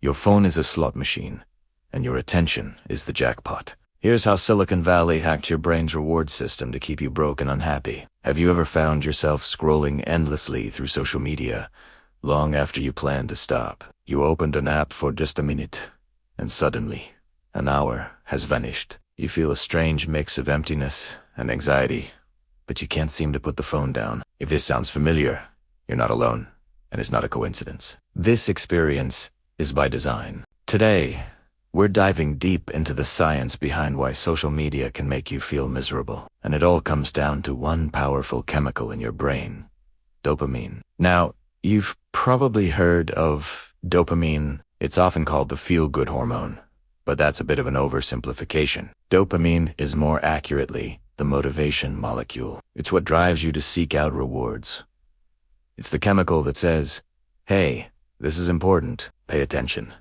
Your phone is a slot machine, and your attention is the jackpot. Here's how Silicon Valley hacked your brain's reward system to keep you broke and unhappy. Have you ever found yourself scrolling endlessly through social media, long after you planned to stop? You opened an app for just a minute, and suddenly, an hour has vanished. You feel a strange mix of emptiness and anxiety, but you can't seem to put the phone down. If this sounds familiar, you're not alone, and it's not a coincidence. This experience is by design. Today, we're diving deep into the science behind why social media can make you feel miserable. And it all comes down to one powerful chemical in your brain, dopamine. Now, you've probably heard of dopamine. It's often called the feel-good hormone, but that's a bit of an oversimplification. Dopamine is more accurately the motivation molecule. It's what drives you to seek out rewards. It's the chemical that says, hey, this is important, pay attention.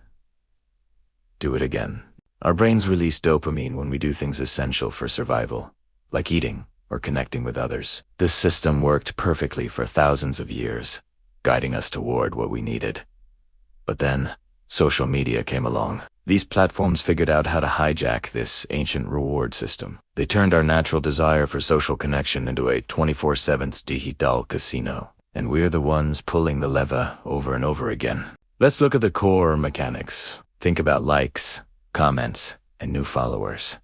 Do it again. Our brains release dopamine when we do things essential for survival, like eating or connecting with others. This system worked perfectly for thousands of years, guiding us toward what we needed. But then, social media came along. These platforms figured out how to hijack this ancient reward system. They turned our natural desire for social connection into a 24/7 digital casino. And we're the ones pulling the lever over and over again. Let's look at the core mechanics. Think about likes, comments, and new followers.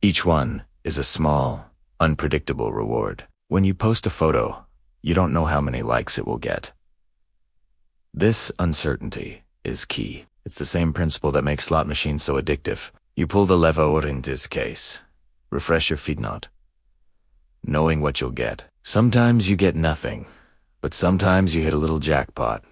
Each one is a small, unpredictable reward. When you post a photo, you don't know how many likes it will get. This uncertainty is key. It's the same principle that makes slot machines so addictive. You pull the lever, or in this case, refresh your feed not, knowing what you'll get. Sometimes you get nothing, but sometimes you hit a little jackpot,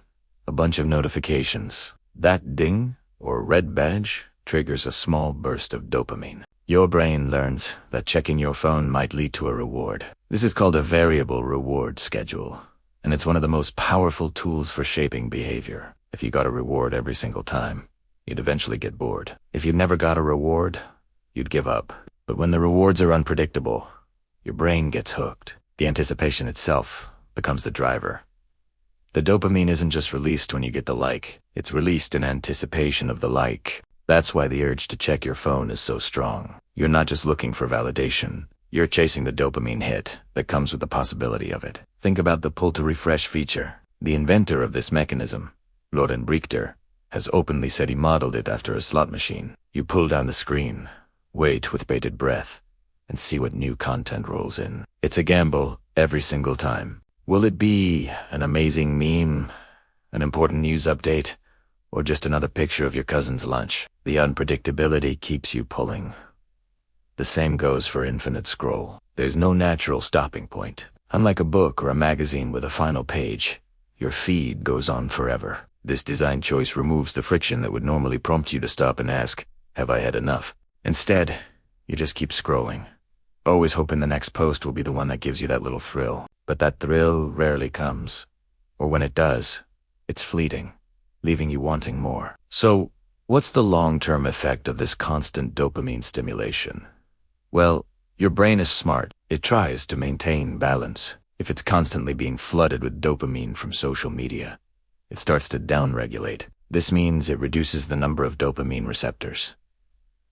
a bunch of notifications. That ding, or red badge, triggers a small burst of dopamine. Your brain learns that checking your phone might lead to a reward. This is called a variable reward schedule, and it's one of the most powerful tools for shaping behavior. If you got a reward every single time, you'd eventually get bored. If you never got a reward, you'd give up. But when the rewards are unpredictable, your brain gets hooked. The anticipation itself becomes the driver. The dopamine isn't just released when you get the like, it's released in anticipation of the like. That's why the urge to check your phone is so strong. You're not just looking for validation, you're chasing the dopamine hit that comes with the possibility of it. Think about the pull to refresh feature. The inventor of this mechanism, Loren Brichter, has openly said he modeled it after a slot machine. You pull down the screen, wait with bated breath, and see what new content rolls in. It's a gamble every single time. Will it be an amazing meme, an important news update, or just another picture of your cousin's lunch? The unpredictability keeps you pulling. The same goes for infinite scroll. There's no natural stopping point. Unlike a book or a magazine with a final page, your feed goes on forever. This design choice removes the friction that would normally prompt you to stop and ask, have I had enough? Instead, you just keep scrolling, always hoping the next post will be the one that gives you that little thrill. But that thrill rarely comes. Or when it does, it's fleeting, leaving you wanting more. So, what's the long-term effect of this constant dopamine stimulation? Well, your brain is smart. It tries to maintain balance. If it's constantly being flooded with dopamine from social media, it starts to downregulate. This means it reduces the number of dopamine receptors.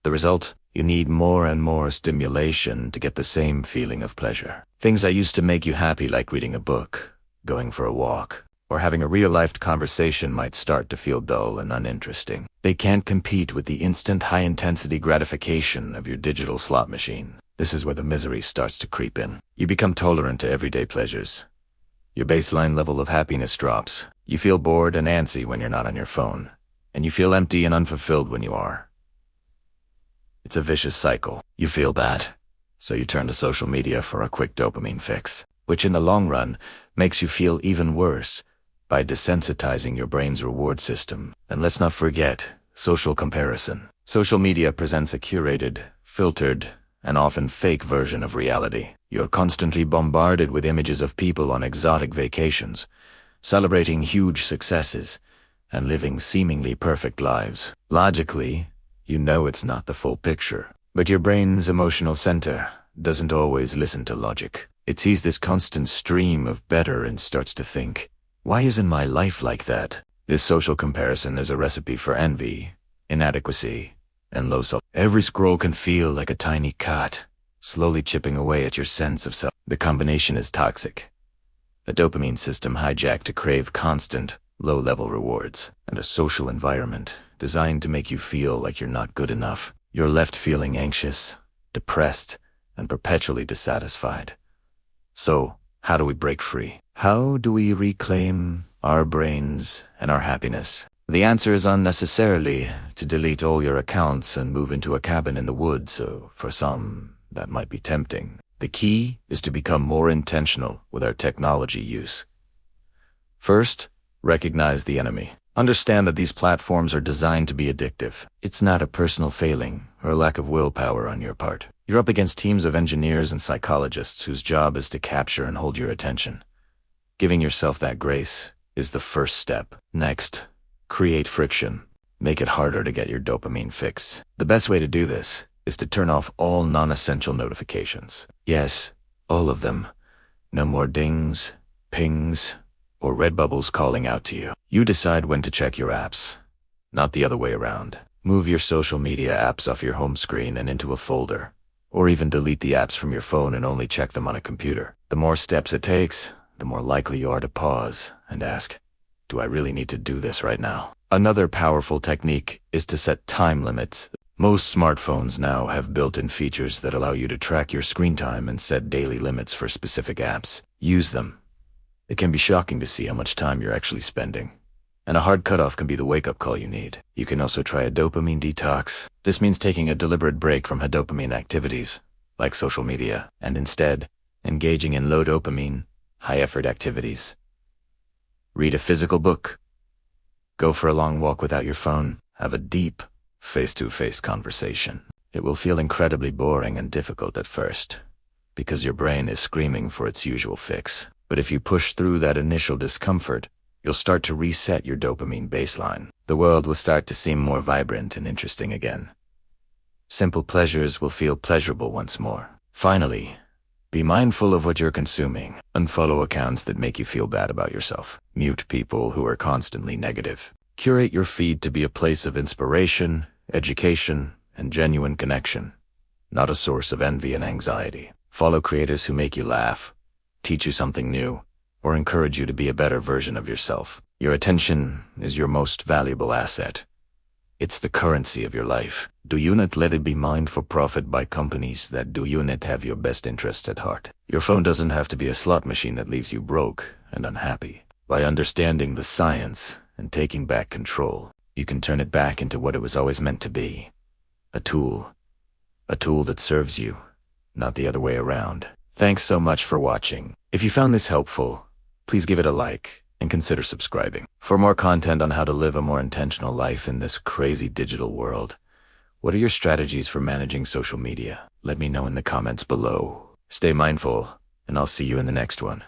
The result? You need more and more stimulation to get the same feeling of pleasure. Things that used to make you happy, like reading a book, going for a walk, or having a real-life conversation, might start to feel dull and uninteresting. They can't compete with the instant high-intensity gratification of your digital slot machine. This is where the misery starts to creep in. You become tolerant to everyday pleasures. Your baseline level of happiness drops. You feel bored and antsy when you're not on your phone, and you feel empty and unfulfilled when you are. It's a vicious cycle. You feel bad, so you turn to social media for a quick dopamine fix, which in the long run makes you feel even worse by desensitizing your brain's reward system. And let's not forget social comparison. Social media presents a curated, filtered, and often fake version of reality. You're constantly bombarded with images of people on exotic vacations, celebrating huge successes, and living seemingly perfect lives. Logically, you know it's not the full picture, but your brain's emotional center doesn't always listen to logic. It sees this constant stream of better and starts to think, why isn't my life like that? This social comparison is a recipe for envy, inadequacy, and low self. Every scroll can feel like a tiny cut, slowly chipping away at your sense of self. The combination is toxic. A dopamine system hijacked to crave constant, low-level rewards, and a social environment designed to make you feel like you're not good enough. You're left feeling anxious, depressed, and perpetually dissatisfied. So, how do we break free? How do we reclaim our brains and our happiness? The answer is unnecessarily to delete all your accounts and move into a cabin in the woods, so for some, that might be tempting. The key is to become more intentional with our technology use. First, recognize the enemy. Understand that these platforms are designed to be addictive. It's not a personal failing or a lack of willpower on your part. You're up against teams of engineers and psychologists whose job is to capture and hold your attention. Giving yourself that grace is the first step. Next, create friction. Make it harder to get your dopamine fix. The best way to do this is to turn off all non-essential notifications. Yes, all of them. No more dings, pings, or red bubbles calling out to you. You decide when to check your apps, not the other way around. Move your social media apps off your home screen and into a folder, or even delete the apps from your phone and only check them on a computer. The more steps it takes, the more likely you are to pause and ask, do I really need to do this right now? Another powerful technique is to set time limits. Most smartphones now have built-in features that allow you to track your screen time and set daily limits for specific apps. Use them. It can be shocking to see how much time you're actually spending, and a hard cutoff can be the wake-up call you need. You can also try a dopamine detox. This means taking a deliberate break from dopamine activities, like social media, and instead engaging in low dopamine, high-effort activities. Read a physical book. Go for a long walk without your phone. Have a deep, face-to-face conversation. It will feel incredibly boring and difficult at first, because your brain is screaming for its usual fix. But if you push through that initial discomfort, you'll start to reset your dopamine baseline. The world will start to seem more vibrant and interesting again. Simple pleasures will feel pleasurable once more. Finally, be mindful of what you're consuming. Unfollow accounts that make you feel bad about yourself. Mute people who are constantly negative. Curate your feed to be a place of inspiration, education, and genuine connection, not a source of envy and anxiety. Follow creators who make you laugh, teach you something new, or encourage you to be a better version of yourself. Your attention is your most valuable asset. It's the currency of your life. Do you not let it be mined for profit by companies that do you not have your best interests at heart? Your phone doesn't have to be a slot machine that leaves you broke and unhappy. By understanding the science and taking back control, you can turn it back into what it was always meant to be. A tool that serves you, not the other way around. Thanks so much for watching. If you found this helpful, please give it a like and consider subscribing. For more content on how to live a more intentional life in this crazy digital world, what are your strategies for managing social media? Let me know in the comments below. Stay mindful, and I'll see you in the next one.